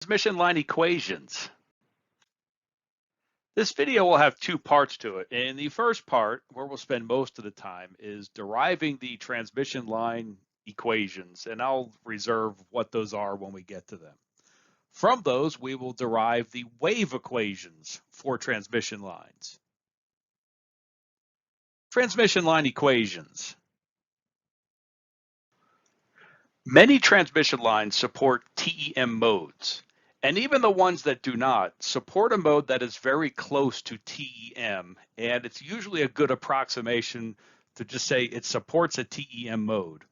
Transmission line equations. This video will have two parts to it. In the first part, where we'll spend most of the time, is deriving the transmission line equations, and I'll reserve what those are when we get to them. From those, we will derive the wave equations for transmission lines. Transmission line equations. Many transmission lines support TEM modes. And even the ones that do not support a mode that is very close to TEM, and it's usually a good approximation to just say it supports a TEM mode.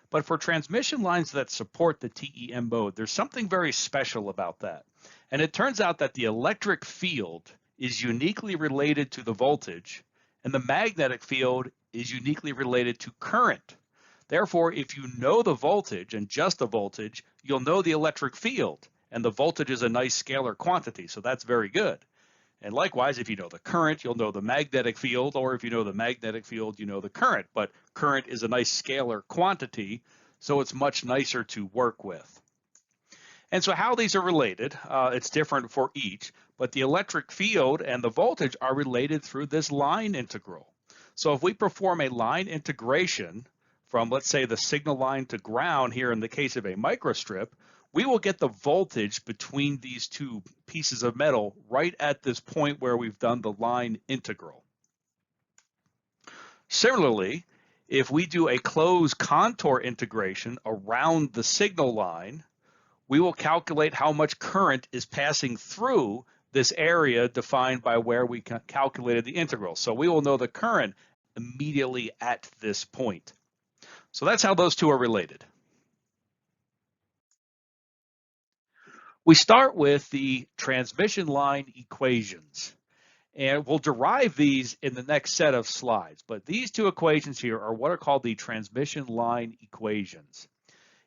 But for transmission lines that support the TEM mode, there's something very special about that. And it turns out that the electric field is uniquely related to the voltage, and the magnetic field is uniquely related to current. Therefore, if you know the voltage and just the voltage, you'll know the electric field. And the voltage is a nice scalar quantity, so that's very good. And likewise, if you know the current, you'll know the magnetic field, or if you know the magnetic field, you know the current. But current is a nice scalar quantity, so it's much nicer to work with. And so how these are related, it's different for each, but the electric field and the voltage are related through this line integral. So if we perform a line integration from, let's say, the signal line to ground here in the case of a microstrip, we will get the voltage between these two pieces of metal right at this point where we've done the line integral. Similarly, if we do a closed contour integration around the signal line, we will calculate how much current is passing through this area defined by where we calculated the integral. So we will know the current immediately at this point. So that's how those two are related. We start with the transmission line equations, and we'll derive these in the next set of slides. But these two equations here are what are called the transmission line equations.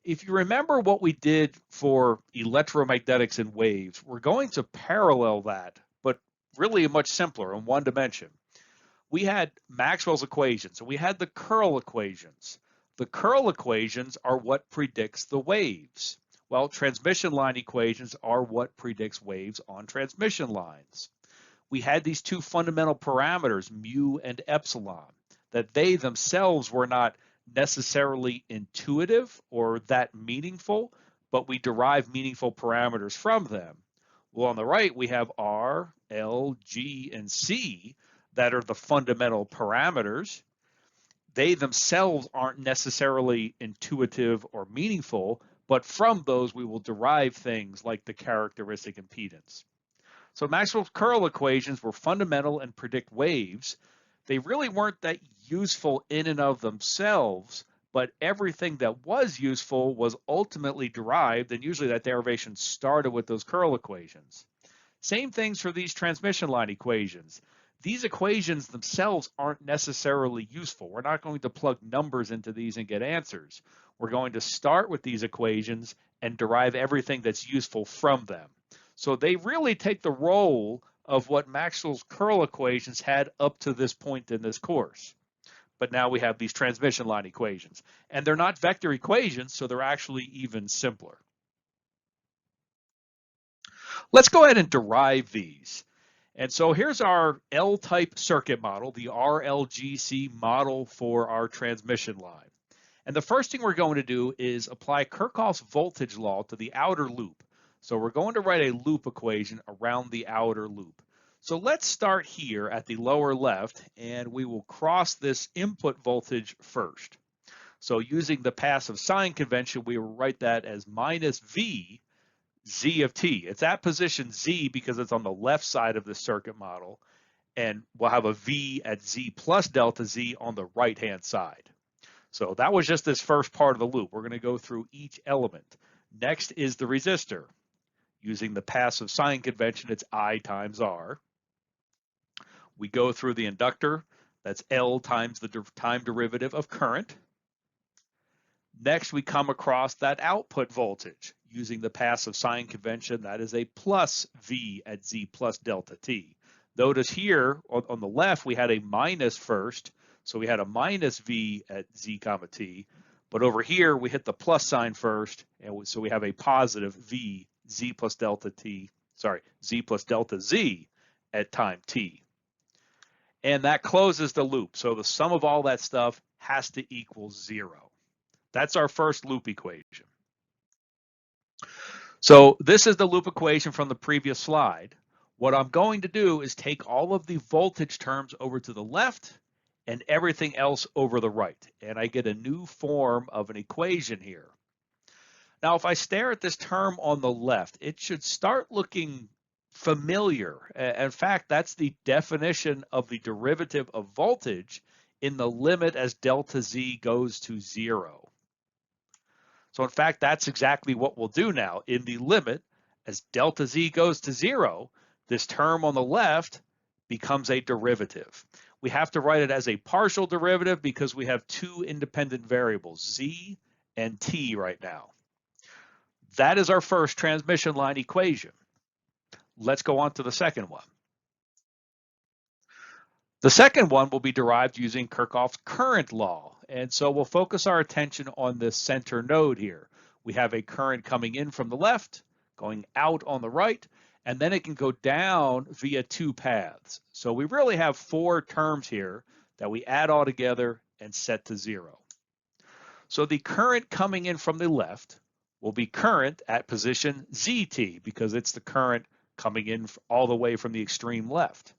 If you remember what we did for electromagnetics and waves, we're going to parallel that, but really much simpler in one dimension. We had Maxwell's equations, and we had the curl equations. The curl equations are what predicts the waves. Well, transmission line equations are what predicts waves on transmission lines. We had these two fundamental parameters, mu and epsilon, that they themselves were not necessarily intuitive or that meaningful, but we derive meaningful parameters from them. Well, on the right, we have R, L, G, and C that are the fundamental parameters. They themselves aren't necessarily intuitive or meaningful, but from those we will derive things like the characteristic impedance. So Maxwell's curl equations were fundamental and predict waves. They really weren't that useful in and of themselves, but everything that was useful was ultimately derived, and usually that derivation started with those curl equations. Same things for these transmission line equations. These equations themselves aren't necessarily useful. We're not going to plug numbers into these and get answers. We're going to start with these equations and derive everything that's useful from them. So they really take the role of what Maxwell's curl equations had up to this point in this course. But now we have these transmission line equations. And they're not vector equations, so they're actually even simpler. Let's go ahead and derive these. And so here's our L-type circuit model, the RLGC model for our transmission line. And the first thing we're going to do is apply Kirchhoff's voltage law to the outer loop. So we're going to write a loop equation around the outer loop. So let's start here at the lower left, and we will cross this input voltage first. So using the passive sign convention, we will write that as minus V Z of t. It's at position Z because it's on the left side of the circuit model, and we'll have a V at Z plus delta Z on the right-hand side. So that was just this first part of the loop. We're going to go through each element. Next is the resistor. Using the passive sign convention, it's I times R. We go through the inductor. That's L times the time derivative of current. Next, we come across that output voltage. Using the passive sign convention, that is a plus V at Z plus delta T. Notice here on the left, we had a minus first, so we had a minus V at Z comma T. But over here, we hit the plus sign first, and so we have a positive V z plus delta z at time t. And that closes the loop. So the sum of all that stuff has to equal 0. That's our first loop equation. So this is the loop equation from the previous slide. What I'm going to do is take all of the voltage terms over to the left and everything else over the right. And I get a new form of an equation here. Now, if I stare at this term on the left, it should start looking familiar. In fact, that's the definition of the derivative of voltage in the limit as delta z goes to 0. So in fact, that's exactly what we'll do now. In the limit, as delta z goes to 0, this term on the left becomes a derivative. We have to write it as a partial derivative because we have two independent variables, z and t right now. That is our first transmission line equation. Let's go on to the second one. The second one will be derived using Kirchhoff's current law. And so we'll focus our attention on this center node here. We have a current coming in from the left, going out on the right, and then it can go down via two paths. So we really have four terms here that we add all together and set to 0. So the current coming in from the left will be current at position ZT because it's the current coming in all the way from the extreme left.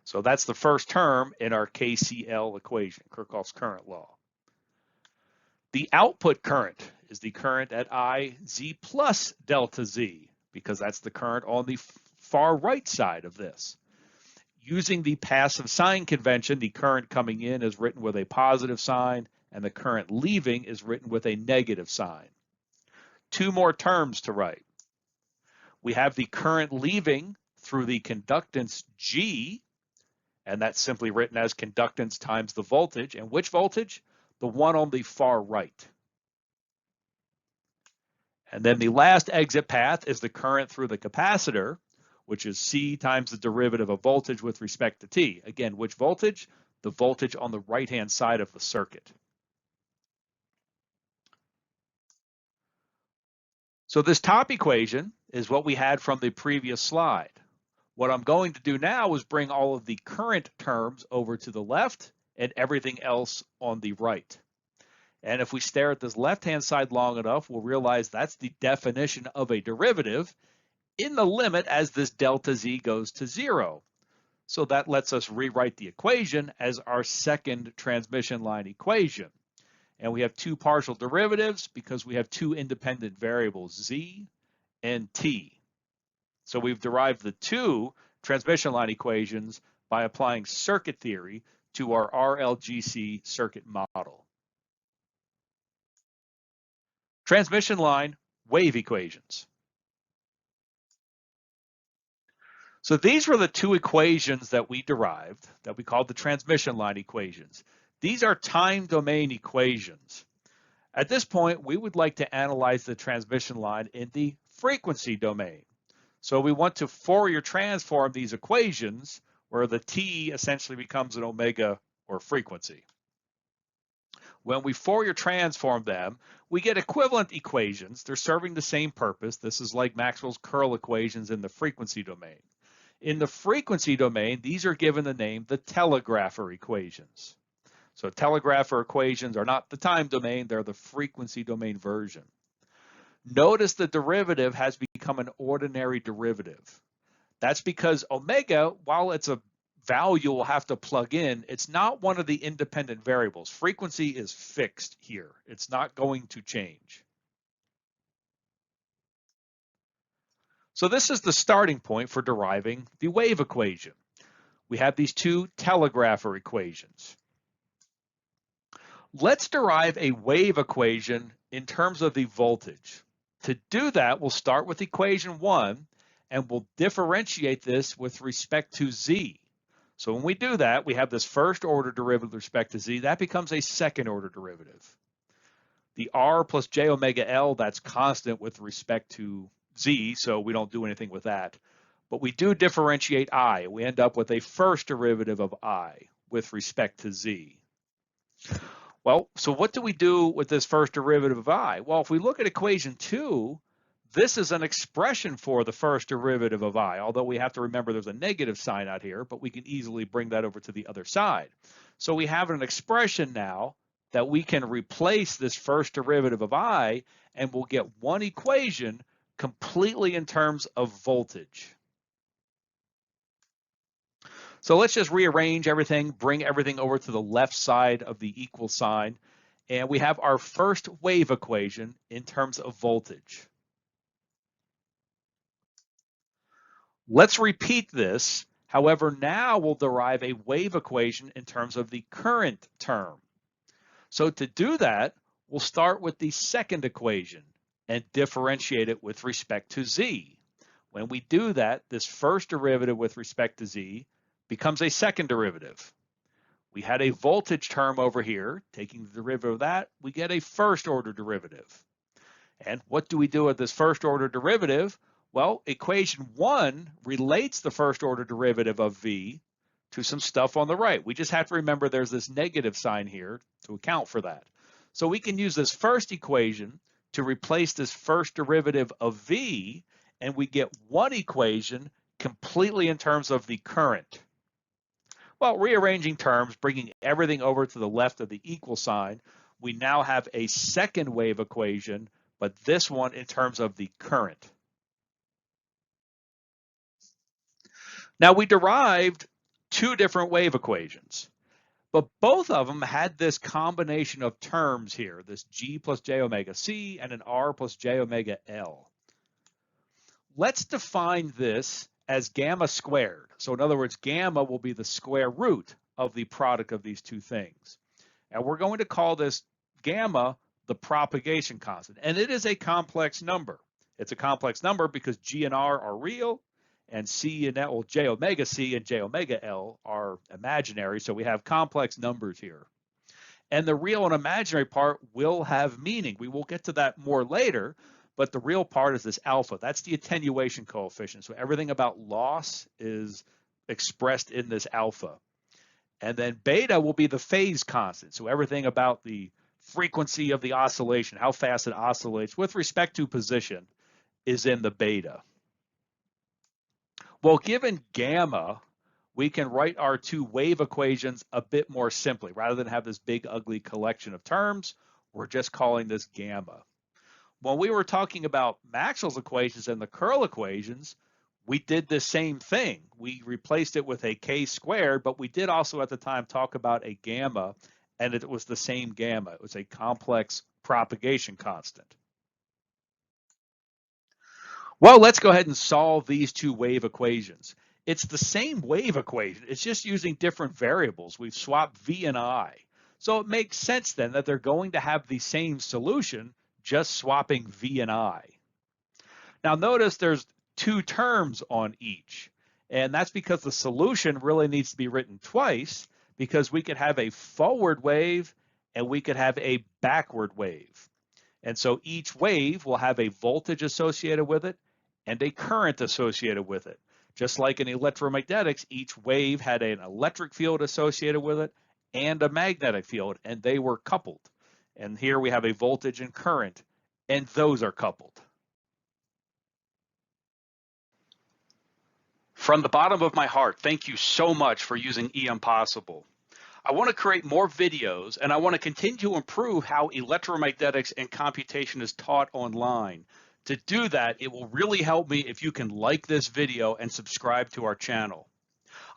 So that's the first term in our KCL equation, Kirchhoff's current law. The output current is the current at IZ plus delta Z, because that's the current on the far right side of this. Using the passive sign convention, the current coming in is written with a positive sign, and the current leaving is written with a negative sign. Two more terms to write. We have the current leaving through the conductance G, and that's simply written as conductance times the voltage. And which voltage? The one on the far right. And then the last exit path is the current through the capacitor, which is C times the derivative of voltage with respect to T. Again, which voltage? The voltage on the right-hand side of the circuit. So this top equation is what we had from the previous slide. What I'm going to do now is bring all of the current terms over to the left and everything else on the right. And if we stare at this left-hand side long enough, we'll realize that's the definition of a derivative in the limit as this delta z goes to 0. So that lets us rewrite the equation as our second transmission line equation. And we have two partial derivatives because we have two independent variables, z and t. So we've derived the two transmission line equations by applying circuit theory to our RLGC circuit model. Transmission line wave equations. So these were the two equations that we derived that we called the transmission line equations. These are time domain equations. At this point, we would like to analyze the transmission line in the frequency domain. So we want to Fourier transform these equations where the t essentially becomes an omega or frequency. When we Fourier transform them, we get equivalent equations. They're serving the same purpose. This is like Maxwell's curl equations in the frequency domain. In the frequency domain, these are given the name the Telegrapher equations. So Telegrapher equations are not the time domain, they're the frequency domain version. Notice the derivative has become an ordinary derivative. That's because omega, while it's a value we'll have to plug in, it's not one of the independent variables. Frequency is fixed here. It's not going to change. So this is the starting point for deriving the wave equation. We have these two Telegrapher equations. Let's derive a wave equation in terms of the voltage. To do that, we'll start with equation 1 and we'll differentiate this with respect to z. So when we do that, we have this first order derivative with respect to z. That becomes a second order derivative. The r plus j omega L, that's constant with respect to z, so we don't do anything with that. But we do differentiate I. We end up with a first derivative of I with respect to z. Well, so what do we do with this first derivative of I? Well, if we look at equation 2, This is an expression for the first derivative of I, although we have to remember there's a negative sign out here, but we can easily bring that over to the other side. So we have an expression now that we can replace this first derivative of I, and we'll get one equation completely in terms of voltage. So let's just rearrange everything, bring everything over to the left side of the equal sign, and we have our first wave equation in terms of voltage. Let's repeat this. However, now we'll derive a wave equation in terms of the current term. So to do that, we'll start with the second equation and differentiate it with respect to z. When we do that, this first derivative with respect to z becomes a second derivative. We had a voltage term over here. Taking the derivative of that, we get a first order derivative. And what do we do with this first order derivative? Well, equation 1 relates the first order derivative of v to some stuff on the right. We just have to remember there's this negative sign here to account for that. So we can use this first equation to replace this first derivative of v, and we get one equation completely in terms of the current. Well, rearranging terms, bringing everything over to the left of the equal sign, we now have a second wave equation, but this one in terms of the current. Now we derived two different wave equations, but both of them had this combination of terms here, this G plus J omega C and an R plus J omega L. Let's define this as gamma squared. So in other words, gamma will be the square root of the product of these two things. And we're going to call this gamma the propagation constant. And it is a complex number. It's a complex number because G and R are real, and C and L, well, J omega C and J omega L are imaginary. So we have complex numbers here. And the real and imaginary part will have meaning. We will get to that more later, but the real part is this alpha. That's the attenuation coefficient. So everything about loss is expressed in this alpha. And then beta will be the phase constant. So everything about the frequency of the oscillation, how fast it oscillates with respect to position, is in the beta. Well, given gamma, we can write our two wave equations a bit more simply. Rather than have this big, ugly collection of terms, we're just calling this gamma. When we were talking about Maxwell's equations and the curl equations, we did the same thing. We replaced it with a k squared, but we did also at the time talk about a gamma, and it was the same gamma. It was a complex propagation constant. Well, let's go ahead and solve these two wave equations. It's the same wave equation. It's just using different variables. We've swapped v and I. So it makes sense then that they're going to have the same solution, just swapping v and I. Now notice there's two terms on each, and that's because the solution really needs to be written twice, because we could have a forward wave and we could have a backward wave. And so each wave will have a voltage associated with it and a current associated with it. Just like in electromagnetics, each wave had an electric field associated with it and a magnetic field, and they were coupled. And here we have a voltage and current, and those are coupled. From the bottom of my heart, thank you so much for using EMPossible. I want to create more videos, and I want to continue to improve how electromagnetics and computation is taught online. To do that, it will really help me if you can like this video and subscribe to our channel.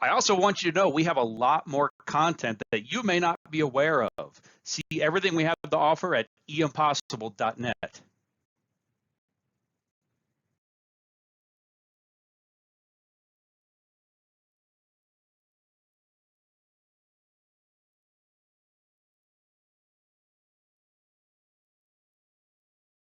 I also want you to know we have a lot more content that you may not be aware of. See everything we have to offer at EMPossible.net.